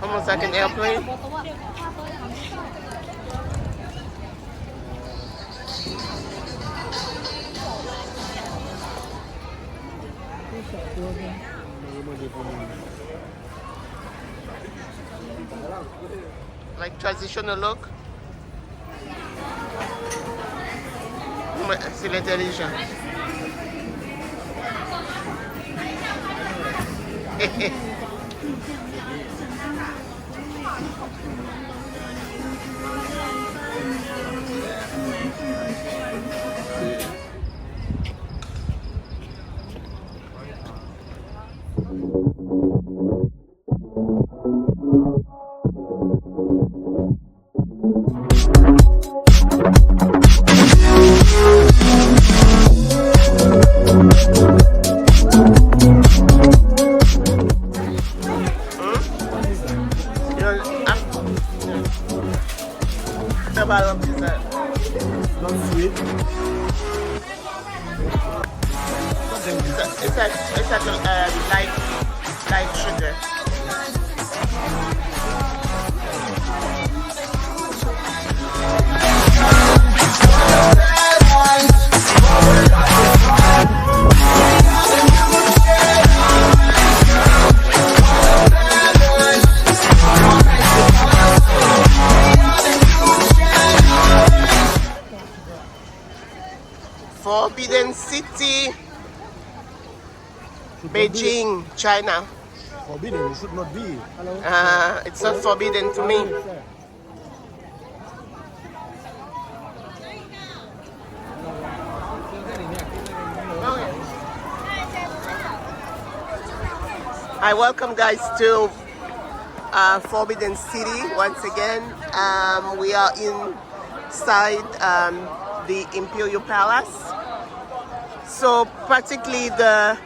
almost like an airplane. Like traditional look. C'est l'intelligent. It's like light sugar. Forbidden City, Beijing, China. Forbidden, it should not be. It's not forbidden to me. I welcome guys to Forbidden City once again. We are inside the Imperial Palace. So practically the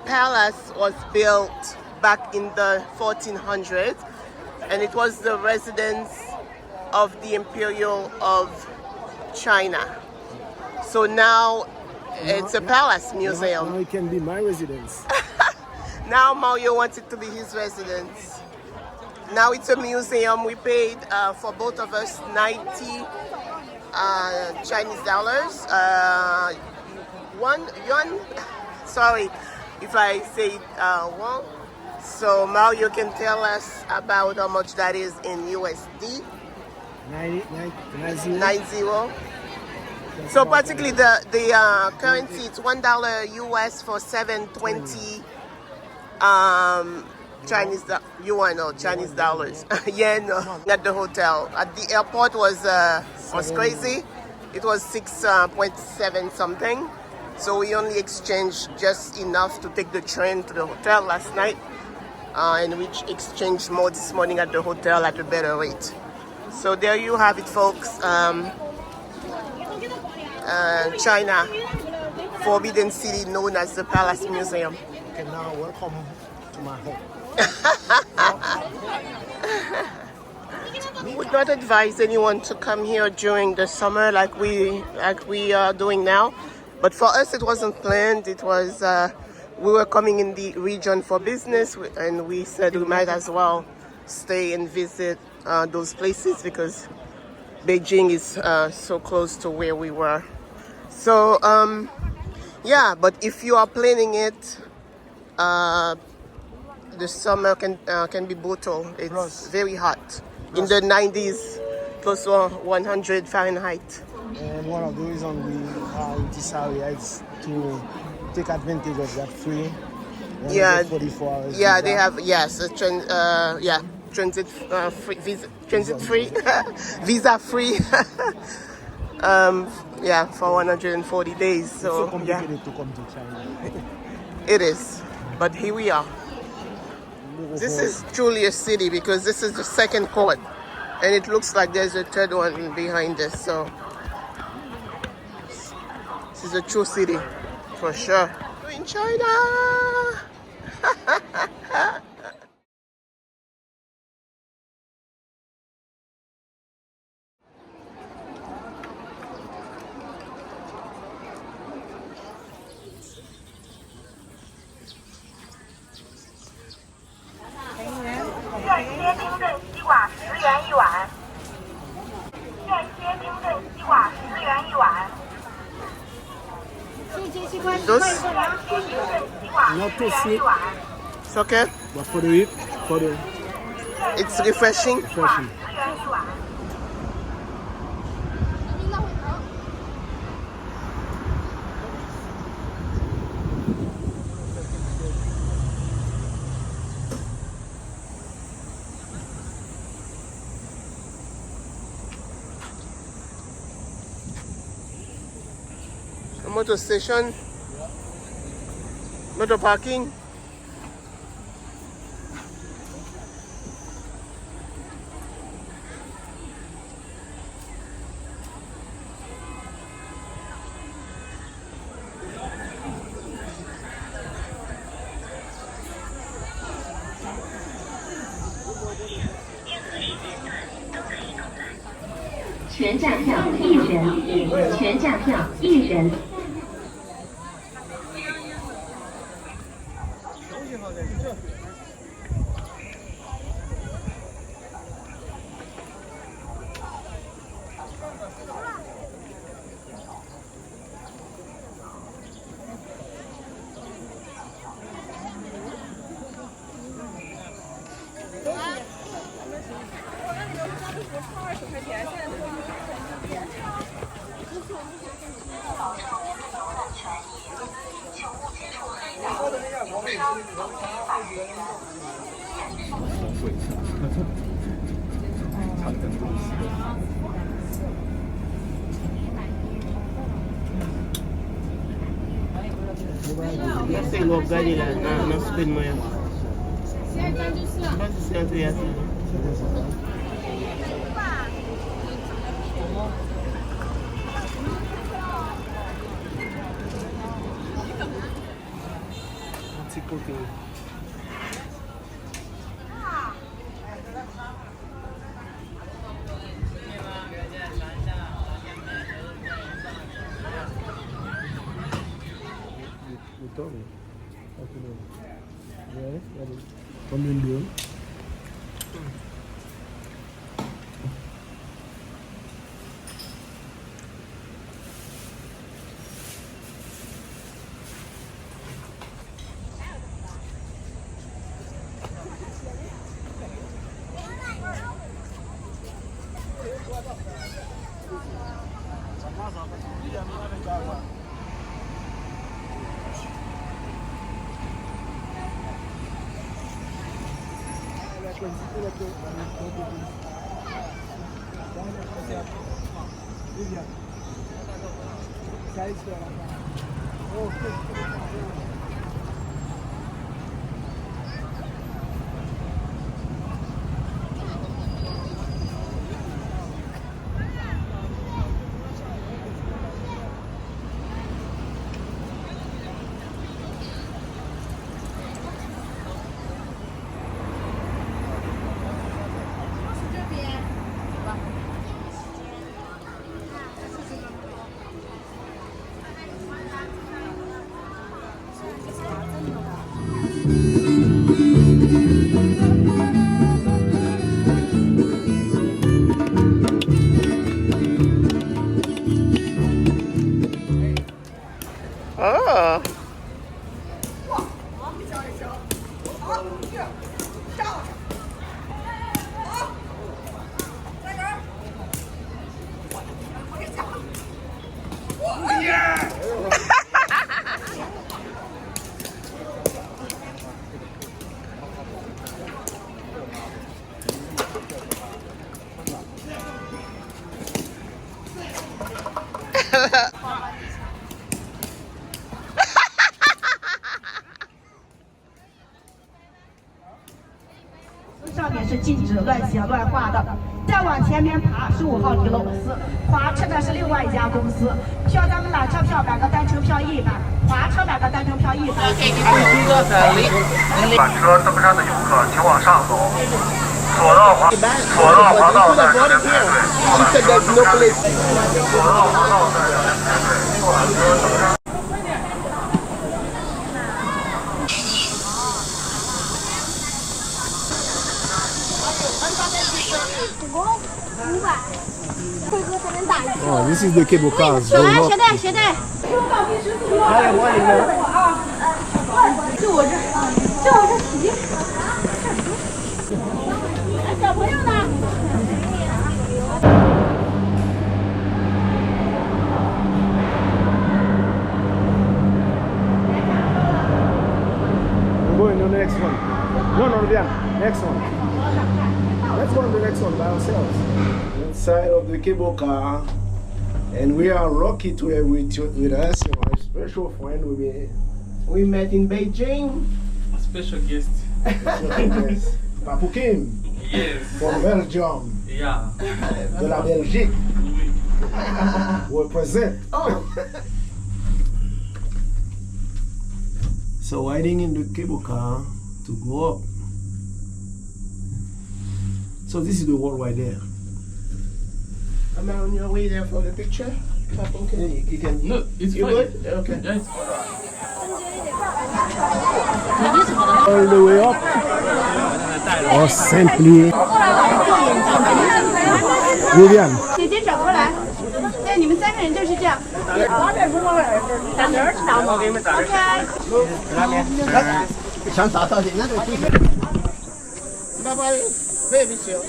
palace was built back in the 1400s, and it was the residence of the Imperial of China. So now it's a palace museum. Now it can be my residence. Now Mario wants it to be his residence. Now it's a museum. We paid for both of us 90 Chinese dollars. One yuan. Sorry if I say it wrong. So Mario can tell us about how much that is in USD. 90. So practically the currency, it's $1 US for 720 Chinese yuan or Chinese dollars. Yen at the hotel. At the airport was crazy. It was 6.7 something. So we only exchanged just enough to take the train to the hotel last night, and we exchanged more this morning at the hotel at a better rate. So there you have it, folks. China, Forbidden City, known as the Palace Museum. Okay, now welcome to my home. Would not advise anyone to come here during the summer like we are doing now. But for us, it wasn't planned. It was we were coming in the region for business, and we said we might as well stay and visit those places because Beijing is so close to where we were. So yeah, but if you are planning it, the summer can be brutal. It's very hot, in the 90s, close to 100 Fahrenheit. And one of the reasons we are in this area is to take advantage of that free. 44 hours. Yeah, they have transit free, transit free, visa free. For 140 days. It's so complicated yeah, to come to China. it is. But here we are. This is truly a city because this is the second court, and it looks like there's a third one behind us. So this is a true city for sure. We're in China. too sweet. It's okay? But for the It's refreshing. refreshing. Motor station, motor parking.全站票1人，全站票1人。Sei logo galera, não se pede mais. Mas isso é assim. Oh.上面是禁止乱写乱画的。再往前面爬，15号1楼4，滑车的是另外一家公司。票咱们缆车票买个单程票100，滑车买个单程票100。缆车登山的游客请往上走，左到滑道的2人排队，左到滑道的2人排队，坐缆车登山。Oh, this is the cable cars. 小戴，小戴，小戴。We're going to the next one. No, next one. Let's go on the next one by ourselves. Inside of the cable car, and we are lucky to have with us, a special friend We met in Beijing. A special guest. Yes. Papu Kim. Yes. From Belgium. Yeah. De la Belgique. Represent. Oh. So riding in the cable car to go up. So this is the wall right there. Am I on your way there for the picture? Okay. You can. No, it's You fine. good? Okay. Yeah, it's All the way up. Or simply. Vivian. 姐姐转过来，对，你们3个人就是这样。想找到你那个地方。 Bye bye. Baby, see you.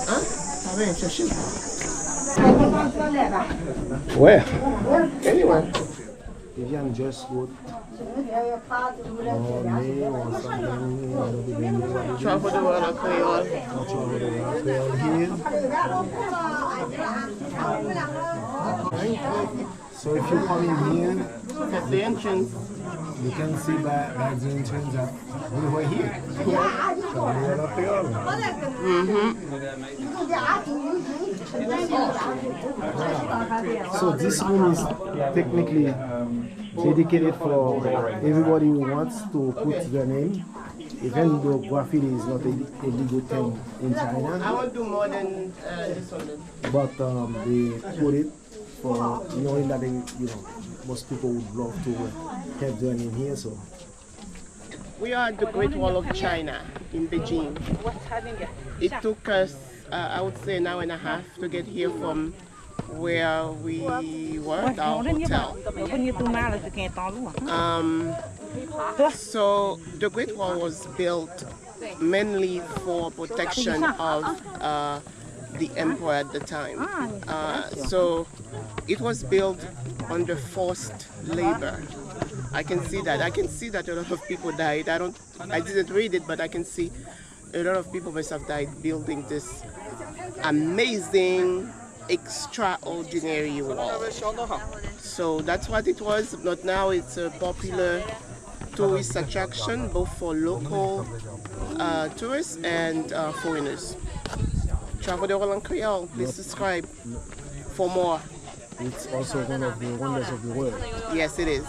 Huh? Where? Anyway. Vivian just wrote. Travel the world of Creole. So if you come in here, That's the entrance. you can see by the entrance that we were here. So we were up here. So this room is technically dedicated for everybody who wants to put their name, even though graffiti is not a legal thing in I China, want to do more than this one. but they put it for knowing that most people would love to have their name here. So We are at the Great Wall of China in Beijing. It took us, I would say, an hour and a half to get here from where we were at our hotel. So the Great Wall was built mainly for protection of the emperor at the time. So it was built under forced labor. I can see that. I can see that a lot of people died. I didn't read it, but I can see a lot of people must have died building this amazing, extraordinary wall. So that's what it was. But now it's a popular tourist attraction, both for local tourists and foreigners. Travel the world in Creole. Please subscribe for more. it's also one of the wonders of the world. Yes, it is.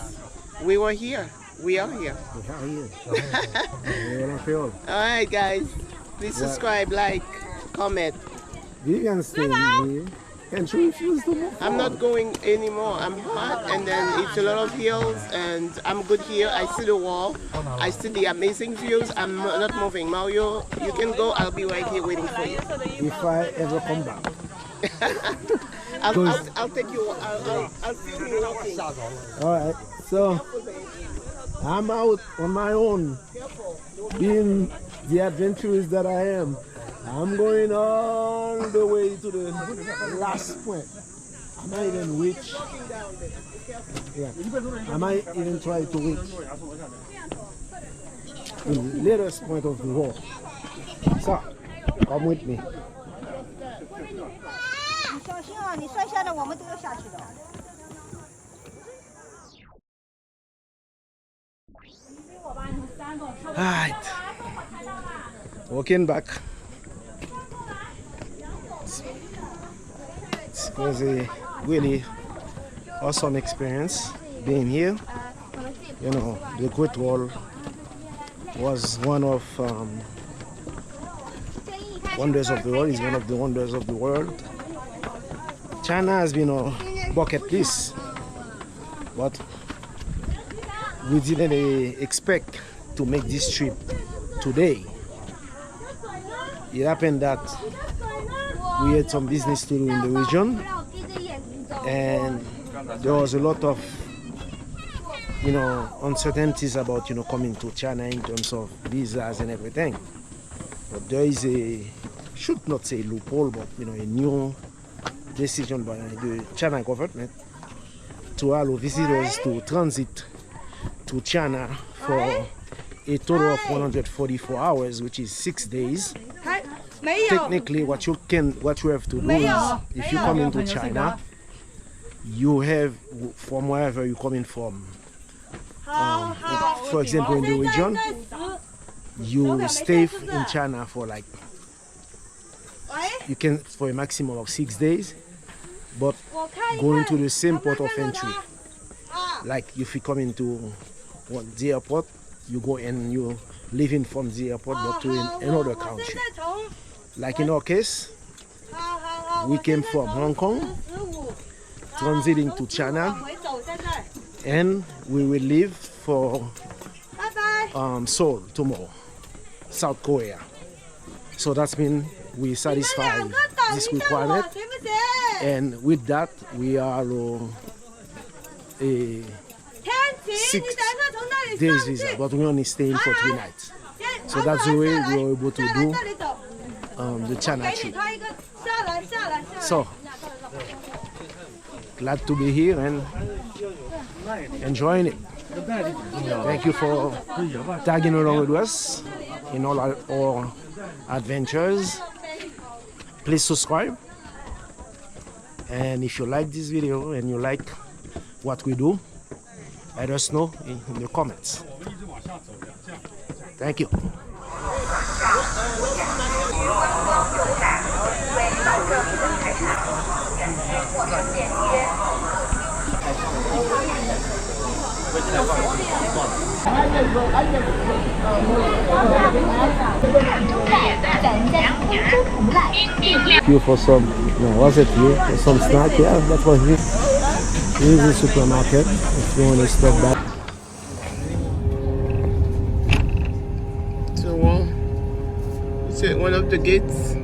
We were here. We are here. We are here. We are up here. All right, guys. Please subscribe, like, comment. Vivian staying here. And she refused to move. I'm not going anymore. I'm hot, and then it's a lot of hills, and I'm good here. I see the wall. I see the amazing views. I'm not moving. Mario, you can go. I'll be right here waiting for you. If I ever come back. I'll take you. I'll film you walking. All right. So I'm out on my own, being the adventurous that I am. I'm going all the way to the last point. I might even reach. Yeah, I might even try to reach the latest point of the wall. So, come with me. Alright, walking back. It was a really awesome experience being here. You know, the Great Wall was one of wonders of the world. It's one of the wonders of the world. China has been a bucket list, but we didn't expect to make this trip today. It happened that we had some business to do in the region, and there was a lot of uncertainties about coming to China in terms of visas and everything. But there is should not say loophole, but a new decision by the China government to allow visitors to transit to China for a total of 144 hours, which is 6 days. Technically, what you have to do is, if you come into China, you have, from wherever you're coming from, for example, in the region, you stay in China for for a maximum of 6 days, but going to the same port of entry. Like if you come into the airport, you go and you leaving from the airport but to another country. Like in our case, we came from Hong Kong, transiting to China, and we will leave for Seoul tomorrow, South Korea. So that's means we satisfy this requirement, and with that we are a 6 days visa, but we only staying for 3 nights. So that's the way we were able to do the China trip. So glad to be here and enjoying it. Thank you for tagging along with us in all our adventures. Please subscribe, and if you like this video and you like what we do, let us know in the comments. Thank you. You for some, was it you? For some snack? Yeah, that was it. This is the supermarket. If you want to step back. So, it's at one of the gates.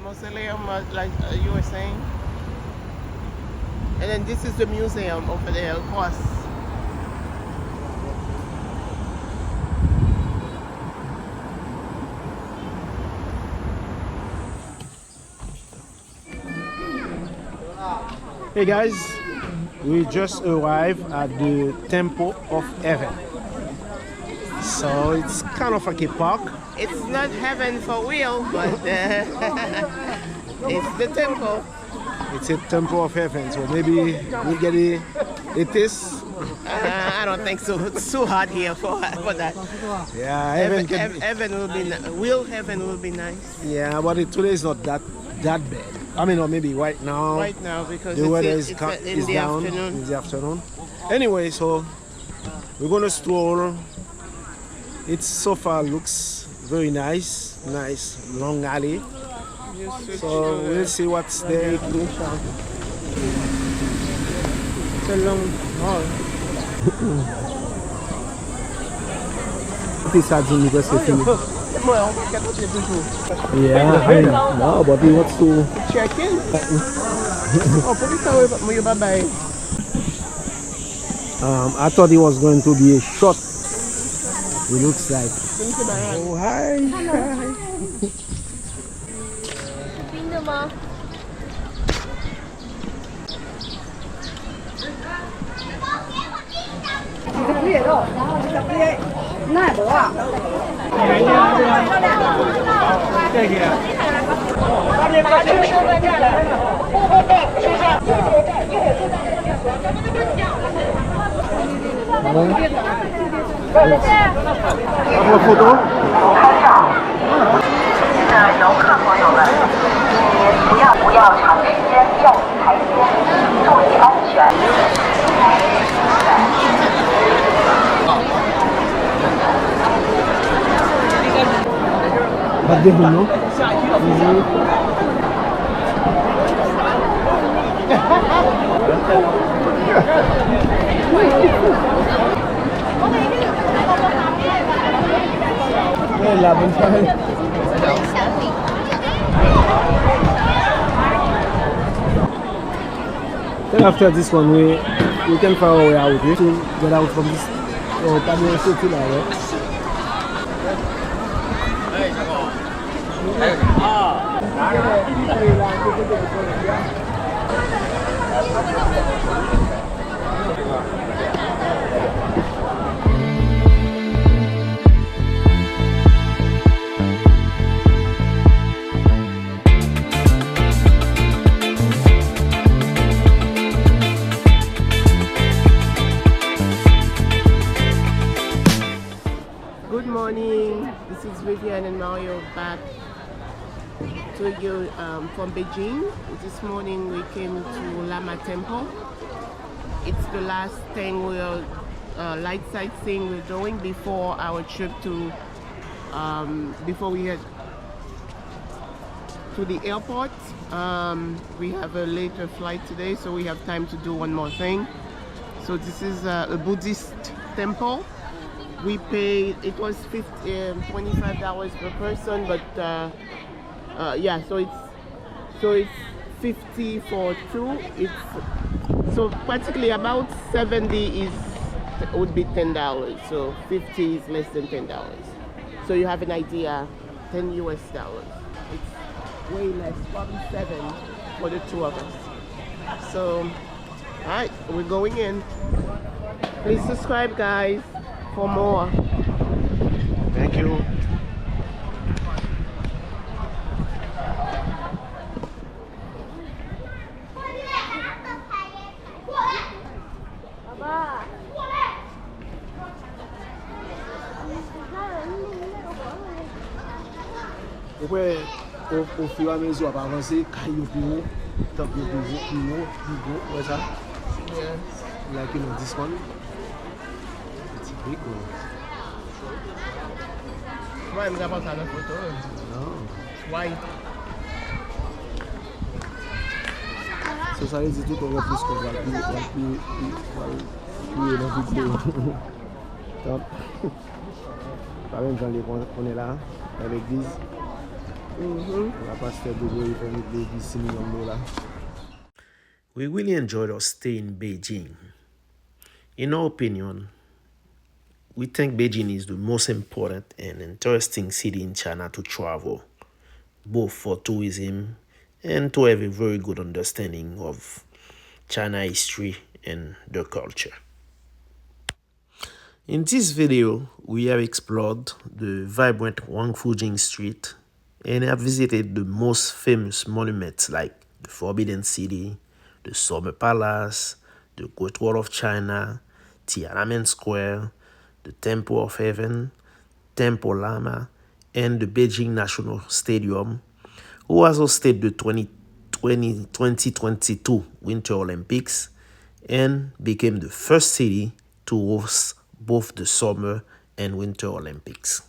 Mausoleum, like you were saying, and then this is the museum over there across. Hey guys, we just arrived at the Temple of Heaven. So it's kind of like a park. It's not heaven for real, but it's the temple. It's a Temple of Heaven, so maybe we get a taste. I don't think so. It's too hot here for that. Yeah, heaven will be real heaven will be nice. Yeah, but today is not that bad. I mean, or maybe right now. Right now, because the weather is in the down afternoon. in the afternoon. Anyway, so we're gonna stroll. It so far looks very nice long alley. So we'll see what's there. It's a long hall. Yeah, I know, but he wants to check in. I thought it was going to be a short. It looks like. Oh, hi. photo. 游客朋友们，请您不要长时间站立台阶，注意安全。But they don't know. Then after this one, we can find our way out here to get out from this Pavilion City now, right? Good morning. This is Vivian and Mario back to you from Beijing. This morning we came to Lama Temple. It's the last thing we're light sightseeing we're doing before our trip to before we head to the airport. We have a later flight today, so we have time to do one more thing. So this is a Buddhist temple. We paid, it was $25 per person, but yeah, so it's 50 for two. It's so practically about 70 would be $10. So 50 is less than $10. So you have an idea, $10 US. It's way less, probably 7 for the two of us. So, all right, we're going in. Please subscribe, guys, for more. Thank you. Au fur et à mesure, on va avancer, caillou plus haut, tant que plus haut, ouais ça. Like you know this one. It's big one. Why am I about to have a photo? No. Why? So ça veut dire tout on va plus qu'on va plus dans vidéo. Top. Par même quand on est là à l'église. We really enjoyed our stay in Beijing. In our opinion, we think Beijing is the most important and interesting city in China to travel, both for tourism and to have a very good understanding of China history and their culture. In this video, we have explored the vibrant Wangfujing street and have visited the most famous monuments like the Forbidden City, the Summer Palace, the Great Wall of China, Tiananmen Square, the Temple of Heaven, Temple Lama, and the Beijing National Stadium, who has hosted the 2022 Winter Olympics and became the first city to host both the Summer and Winter Olympics.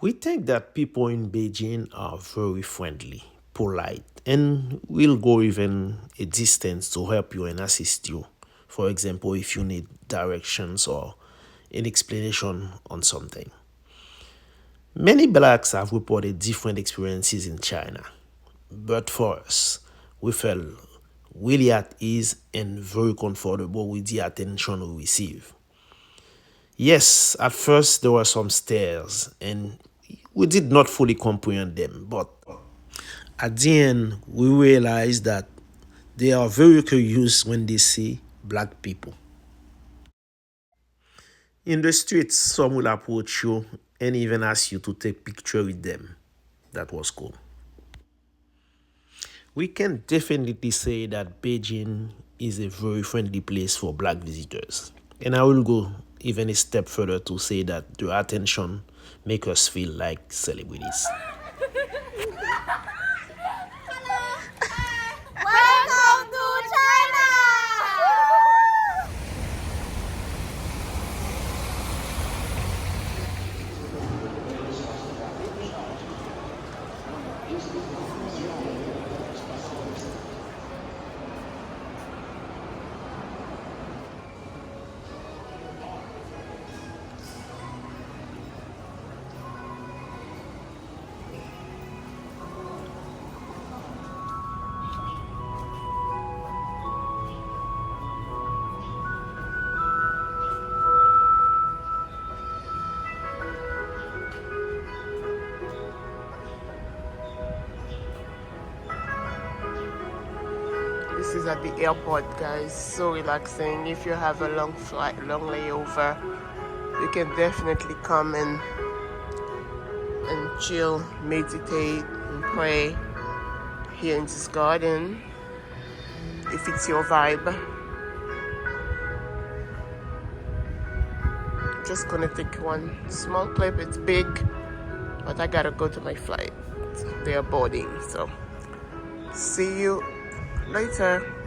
We think that people in Beijing are very friendly, polite, and will go even a distance to help you and assist you. For example, if you need directions or an explanation on something. Many blacks have reported different experiences in China, but for us, we felt really at ease and very comfortable with the attention we receive. Yes, at first there were some stares and we did not fully comprehend them, but at the end, we realized that they are very curious when they see black people. In the streets, some will approach you and even ask you to take picture with them. That was cool. We can definitely say that Beijing is a very friendly place for black visitors. And I will go even a step further to say that their attention make us feel like celebrities. Welcome to China! is at the airport, guys. So relaxing. If you have a long flight, long layover, you can definitely come and chill, meditate, and pray here in this garden if it's your vibe. Just gonna take one small clip. It's big, but I gotta go to my flight. They are boarding, so see you later.